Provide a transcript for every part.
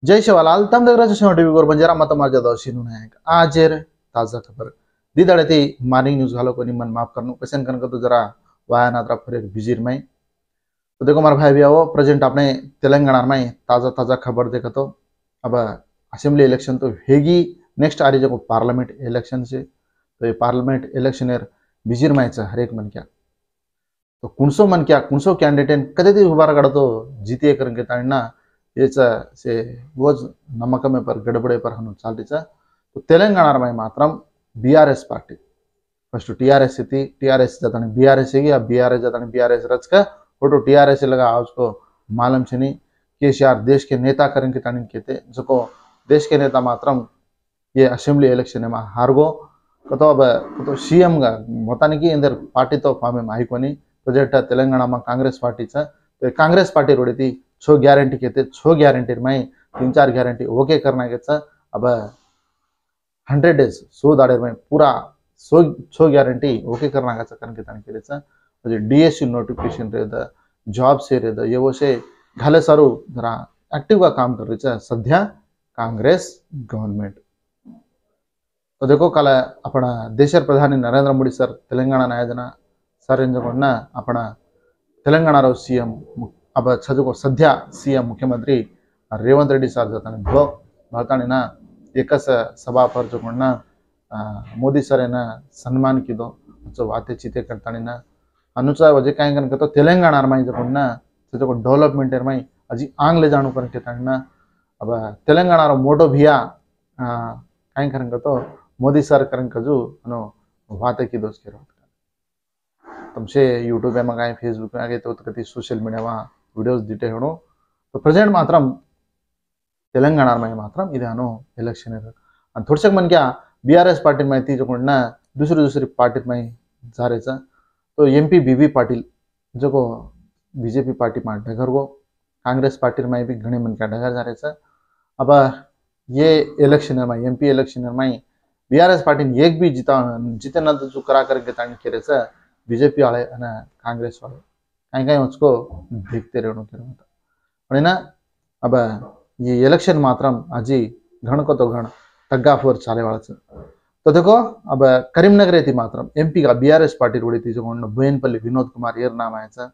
जय शिवालाल तम दगरा चश्मा टीवी वर बंजारा मत मार्जा दौशी नायक आजेर ताजा खबर दिदाड़े ती मॉर्निंग न्यूज घालो को निमन माफ करनु कैसे कन तो जरा वाया नाद्रा फिर बिजिर में तो देखो मार भाई भी आओ प्रेजेंट अपने तेलंगाना में ताजा ताजा खबर देखो तो अब असेंबली इलेक्शन तो हेगी नेक्स्ट आ रही जो पार्लियामेंट इलेक्शन से तो ये पार्लियामेंट इलेक्शन बिजिर में हर एक मन क्या तो कुणसो कैंडिडेट कदे ती उभार काढतो जीते करून घेता ना याचा से वोज नमकमे पर गडबडे पर हनु चालतीचा तो तेलंगाना में मात्र बीआरएस पार्टी फर्स्ट टीआरएस थी टीआरएस जाता बीआरएस है बीआरएस जाता बीआरएस रच का फोटो टीआरएस लगा उसको मालूम से नहीं केसीआर देश के नेता करेंगे तानी कहते जो देश के नेता मात्र ये असेंबली इलेक्शन में हारगो कतो अब कतो सीएम गा बताने की इंदर पार्टी तो फामे माहिकोनी प्रोजेक्ट तेलंगाना में कांग्रेस पार्टी तो कांग्रेस पार्टी रोड़ी थी 6 गॅरंटी कहते 6 गॅरंटी में 3-4 गॅरंटी ओके करना अब 100 डेज 100 दाड़े में पूरा 6 गॅरंटी ओके करना कारण के डीएसयू नोटिफिकेशन रहे जॉब से रहे ये वो से घाले सारू जरा एक्टिव का काम कर रही है सध्या कांग्रेस गवर्नमेंट तो देखो कल अपना देश प्रधानी नरेंद्र मोदी सर तेलंगाना नायजना सर अपना तेलंगाना रो सीएम अब चुको सद्या सीएम मुख्यमंत्री रेवंत रेड्डी सर जाता ब्लो भारताना एक सभा पर जो मोदी सर सम्मान की दो वाते चीते करता अनुचा वजह कहीं कन तो तेलंगाना में जो डेवलपमेंट में अजी आंग ले जाणु कर अब तेलंगाना रो मोटो भिया कहीं कन तो मोदी सर करन कजू अनो वाते की दोस्त के तुमसे यूट्यूब में कहीं फेसबुक में आगे तो कति सोशल मीडिया में वीडियोस दिटे होनो तो प्रेजेंट मात्र तेलंगाना में मात्र इधानो इलेक्शन है थोड़से मन क्या बीआरएस पार्टी में थी जो दूसरी पार्टी में जा रहे तो एमपी बीबी पाटिल जो को बीजेपी पार्टी में ढगर को कांग्रेस पार्टी में भी घने मन क्या ढगर जा रहे अब ये इलेक्शन में एमपी इलेक्शन में बीआरएस पार्टी एक भी जीते न जो करा करके तानी रहे बीजेपी वाले कांग्रेस वाले कहीं कहीं उसको देखते रहना ना अब ये इलेक्शन मात्र अजी घण को तो घण तग्गा फोर चाले वाला तो देखो अब करीमनगर थी मात्र एमपी का बीआरएस पार्टी रोड़ी थी जो बोयनपल्ली विनोद कुमार येर नाम आया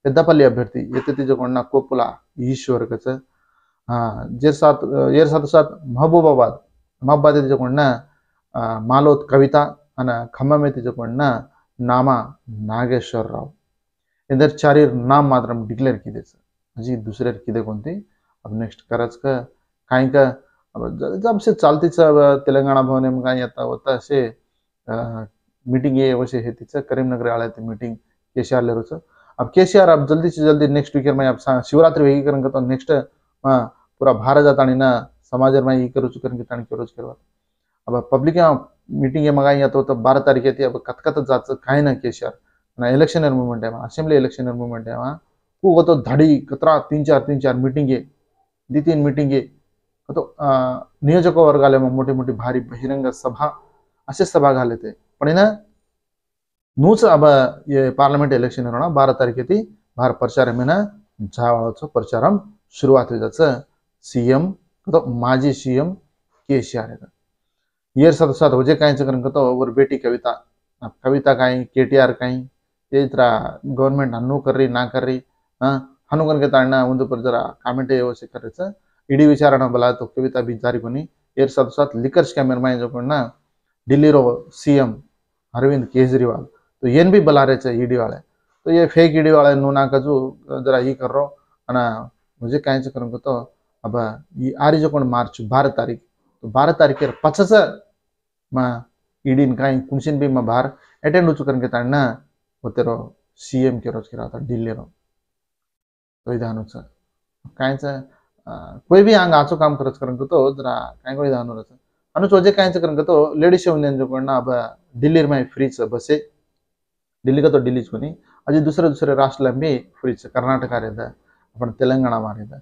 पेद्दापल्ली अभ्यर्थी ये जो कोपुला ईश्वर का हाँ जेर साथ महबूबाबाद जो मालोत कविता खम्मा में जो नामा नागेश्वर राव इधर 4 नाम मात्र डिक्लेअर किए अजी दूसरे किदे कोणती अब नेक्स्ट करच का काही का अब जब से चालती तेलंगाना भवन में कहीं आता होता से मीटिंग ये वैसे है तीचा करीमनगर आले थे मीटिंग केसीआर ले रोच अब केसीआर अब जल्दी से जल्दी नेक्स्ट वीक में अब शिवरात्रि वेगी करन तो नेक्स्ट पूरा भारत जाता ना समाज में ये करू करन के ताणी करूच करवा अब पब्लिक मीटिंग ये मगाई तो 12 तारीख थी अब कत जाच काही ना केसीआर इलेक्शन मूवमेंट है असेंबली इलेक्शन मूवमेंट है वो तो धड़ी कतरा 3-4 मीटिंगे 2-3 मीटिंगे तो नियोजक वर्गाले मोटी मोटी भारी बहिरंग सभा असे सभा घाले थे पण नूच अब ये पार्लियामेंट इलेक्शन होना 12 तारीख थी बाहर प्रचार में जावाळो प्रचारम शुरुआत हो जाए सीएम तो माजी सीएम केसीआर ये साथ वजह कहीं तो और बेटी कविता कविता कहीं केटीआर कहीं ये गवर्नमेंट हनु कर रही ना कर रही हनु कन के ताड़ना उन पर जरा कामेंट से कर रहे इडी विचारणा बला तो कविता भी जारी कोनी ये साथ लिकर स्कैमर में जो दिल्ली रो सीएम अरविंद केजरीवाल तो ये भी बुला रहे ईडी वाले तो ये फेक ईडी वाले नूना का जो जरा ये कर रो मुझे कहीं करूँगा तो अब ये आ रही जो मार्च 12 तारीख तो 12 तारीख के 50 ईडी कहीं कुछ भी मैं बाहर अटेंड हो चुका ताड़ना वो तेरो सीएम के रोज रहा था दिल्ली रो तो इधानु कहीं कोई भी आंग आचो काम करच करन तो जरा कहीं कोई इधानु रच अनुच वजह कहीं करन तो लेडीज जो अब दिल्ली में फ्री बसे दिल्ली का तो दिल्ली को नहीं अजी दूसरे राष्ट्र में भी फ्री कर्नाटक रहता अपन तेलंगाना में रहता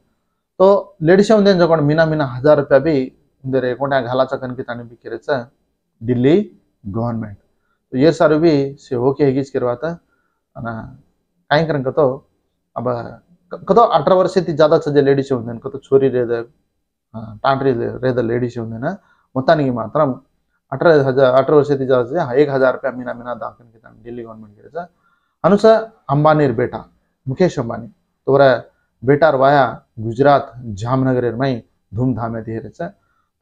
तो लेडीज जो मीना 1000 रुपया भी इंदर कोटा घालाचा कन की तानी भी केरेचा दिल्ली गवर्नमेंट तो ये सारे भी से होके हेगीच करवाता कहीं करन तो अब कतो 18 वर्ष थी ज्यादा सजे लेडीज कतो छोरी रहे టాంట్రీ లేదా లేడీస్ ఉందేనా మొత్తానికి మాత్రం 18 वर्ष ती जायचे 1000 रुपया महीना महीना दाखन के दिल्ली गवर्नमेंट के अनुसार अंबानी बेटा मुकेश अंबानी तो बेटार वाया गुजरात जामनगर में धूमधाम है दिए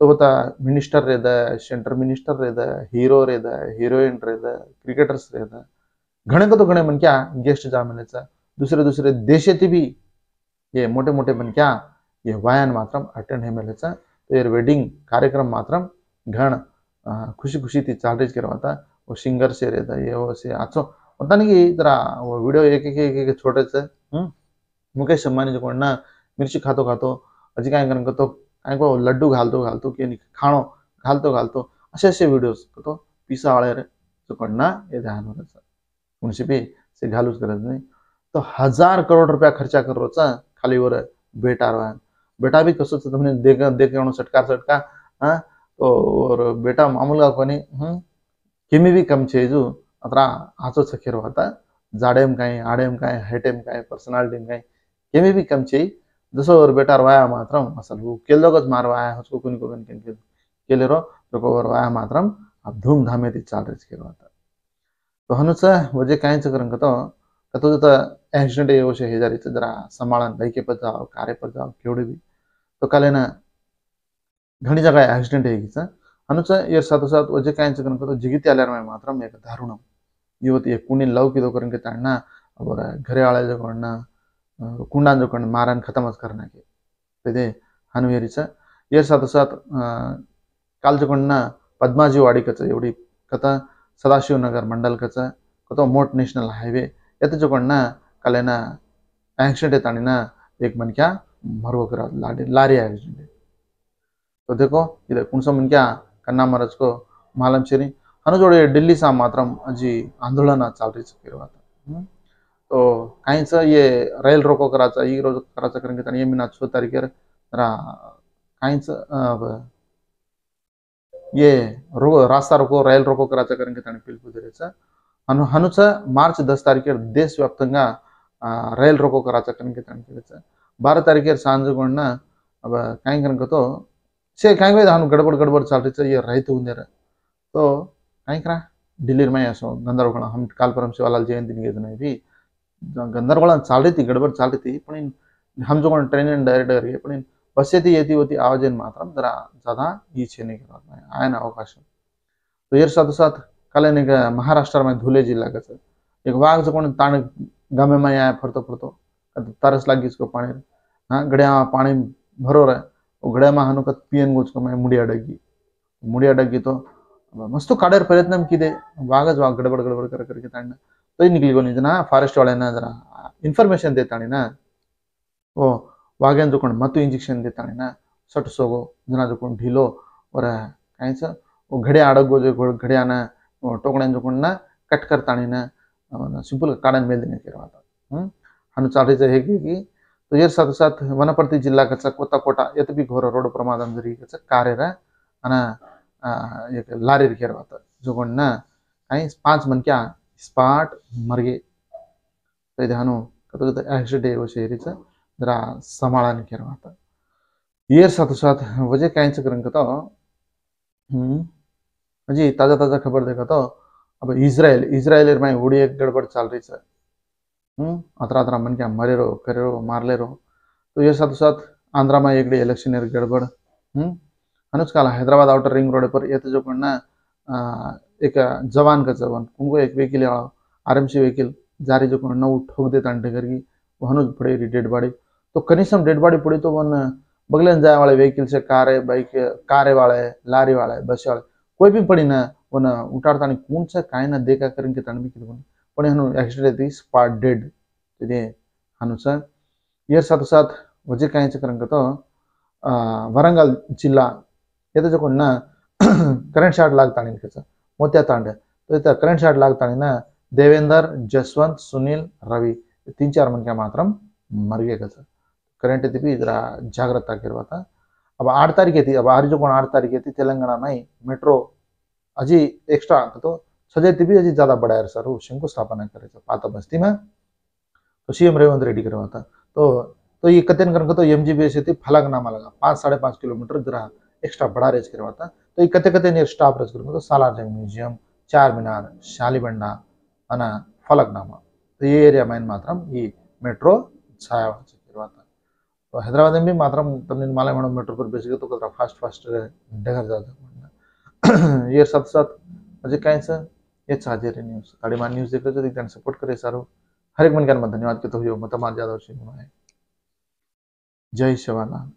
तो बता मिनिस्टर रहता सेंटर मिनिस्टर रहता हीरो रहता हीरोइन रहता क्रिकेटर्स रहता घणे को तो घणे मन क्या गेस्ट जा मिले दूसरे दूसरे देश भी ये मोटे मोटे मन क्या ये वायान मात्रम अटेंड है मिले तो ये वेडिंग कार्यक्रम मात्रम घण खुशी खुशी थी चाल रही करवाता वो सिंगर से रहता ये वो से अच्छो पता नहीं कि जरा वो वीडियो एक छोटे से मुकेश अंबानी जो कोण ना मिर्ची खातो खातो अजी काय करन तो काय को लड्डू घालतो घालतो की खाणो घालतो घालतो असे व्हिडिओज तो पिसा वाले जो कोण ना ये ध्यान होतं उनसे भी से घालूच करत नाही तो 1000 करोड़ रुपया खर्चा कर रोचा खाली वर बेटा रहा बेटा भी कसो तुमने देख सटका हाँ तो और बेटा मामूल का कोनी किमी भी कम चेजू अतरा आचो सखेर होता जाडेम काय आडेम काय हाइटेम काय पर्सनालिटी काय किमी भी कम चेई जसो और बेटा वाया मात्रम असल वो केलोगच मारवाया उसको कुनी को केले रो तो और वाया मात्रम अब धूमधामे ती चाल रही के होता तो हनुच वजे कायच करन कतो तो एक्सीडेंट ये वशे हेजारी जरा संभाळन बाइके पर जाओ कारे पर जाओ केवड़े भी तो काले ना घणी जगह एक्सीडेंट है अनुच ये साथो साथ वजे कायच करन कतो जिगित आल्यार में मात्रम एक दारुणम युवती एक कुणी लव की दो करन के ताना और घरे आळे जो कोणना कुंडान जो कोण मारन खत्मच करना के ते हनुवेरीचा ये साथो साथ काल जो कोणना पद्माजी वाडी कच एवढी कथा सदाशिव नगर मंडल कच कतो मोट नेशनल हाईवे येते जो कोणना कालेना एक्सीडेंट येतानी ना एक मन क्या मरवो करा लारी एक्सीडेंट तो देखो इधर कुणसो मन क्या कन्ना मरज को मालूम चेरी हनुजोड़े दिल्ली सा मात्रम अजी आंदोलन चाल रही था तो कहीं से ये रेल रोको कराचा ये रोज कराचा करेंगे तनी ये मिना 6 तारीख रा कहीं से ये रास्ता रोको रेल रोको कराचा करेंगे तनी पिलपु देरेचा हनुचा मार्च 10 तारीख देश व्याप्तंगा रेल रोको कराचा करेंगे तनी केलेचा 12 तारीख सांजगोणना अब कहीं करन तो से कहीं कोई हनु गड़बड़ चाल रही ये रहित हुंदेर तो कहीं करा दिल्ली में ऐसो गंदरगोल हम काल परम से वाला जयंती निकेतन भी गंदरगोल चाल रही थी गड़बड़ चाल रही थी पण हम जो ट्रेन डायरेक्ट करके पण बस येती होती आवाज मात्रम जरा ज्यादा ये छेने के बाद आया ना अवकाश तो ये साथ साथ कल महाराष्ट्र में धुले जिला का एक वाघ जो कोण ताण गामे में आया फरतो फरतो तरस लगी इसको पानी हाँ गड़िया पानी भरो रहे वो गड़िया में हनु पियन गोच को मैं मुड़िया डगी तो मस्त काढार प्रयत्न किदे वाघच वाघ गडबड करके ताणना तो निकली को जना फॉरेस्ट वाले ना जरा इन्फॉर्मेशन देता ना वो वाघन जो मत इंजेक्शन देता ना सट सोगो जना जो ढीलो और कहीं से वो घड़िया अड़गो जो घड़िया ना टोकड़े जो ना कट करता ना सिंपल काड़न मेल देने के बाद हनु चाल रही है कि तो ये साथ साथ वनपर्ती जिला का कोटा ये भी घोर रोड प्रमाद जरी कार्य अना एक लारी रिखेर होता जो कोणना कहीं 5 मन क्या स्पाट मर गए तो इधर हनु कतो एक्सीडेंट वो शेरीचा जरा संभाळा निखेर होता ये साथ साथ वजह कायच करन तो जी ताजा खबर देखा तो अब इजराइल में उड़ी एक गड़बड़ चाल रही है अतरा मन क्या मरे रो करे रो मारले रो तो ये साथ साथ आंध्रा में एक इलेक्शन गड़बड़ अनुष्काल हैदराबाद आउटर रिंग रोड पर ये तो जो ना एक जवान उनको एक व्हीकल आरएमसी व्हीकल जारी जो ना वो ठोक देता डगर की वो हनुज पड़े डेड बॉडी तो कनिष्ठ डेड बॉडी पड़ी तो वन बगले जाए वाले व्हीकल से कारे वाले लारी वाले बस वाले कोई भी पड़ी ना वन उठाड़ता कौन सा काय ना देखा करके तनबी पण हनु एक्सीडेंट थी स्पॉट डेड तो हनुसा ये साथ साथ वजह काय करन तो वरंगल जिला ये तो जो ना करंट शॉट लागता मोत्या तांडे तो इतना करंट शॉट लागता ना देवेंद्र जसवंत सुनील रवि 3-4 मन क्या मात्रम मर गए करंट थी भी जरा जागृता करवाता अब 8 तारीख थी अब आज जो 8 तारीख थी तेलंगाना में मेट्रो अजी एक्स्ट्रा तो सजे थी भी अजी ज्यादा बढ़ाया सर शंकुस्थापना करे पाता बस्ती में तो सीएम रेवंत रेड्डी करवाता तो तो ये कतेन करके तो MGBS ये फलक नामा लगा 5-5.5 किलोमीटर जरा एक्स्ट्रा बड़ा रेज करवाता तो ये कते कते नियर स्टॉप रेज करके तो सालारजंग म्यूजियम, चार मीनार, शालीबंडा अना फलक नामा तो ये एरिया में मात्रम ये मेट्रो छाया करवाता तो हैदराबाद में भी मात्रम तमने मालूम है मेट्रो पर बेच तो कतरा फास्ट फास्ट डगर जाता ये साथ साथ म्हणजे काय सर हेच हाजेरी न्यूज ताडीमान न्यूज देखले तर त्यांना सपोर्ट करे सारो हर एक मन धन्यवाद के तो हो मत मार ज्यादा जय शिवालाल।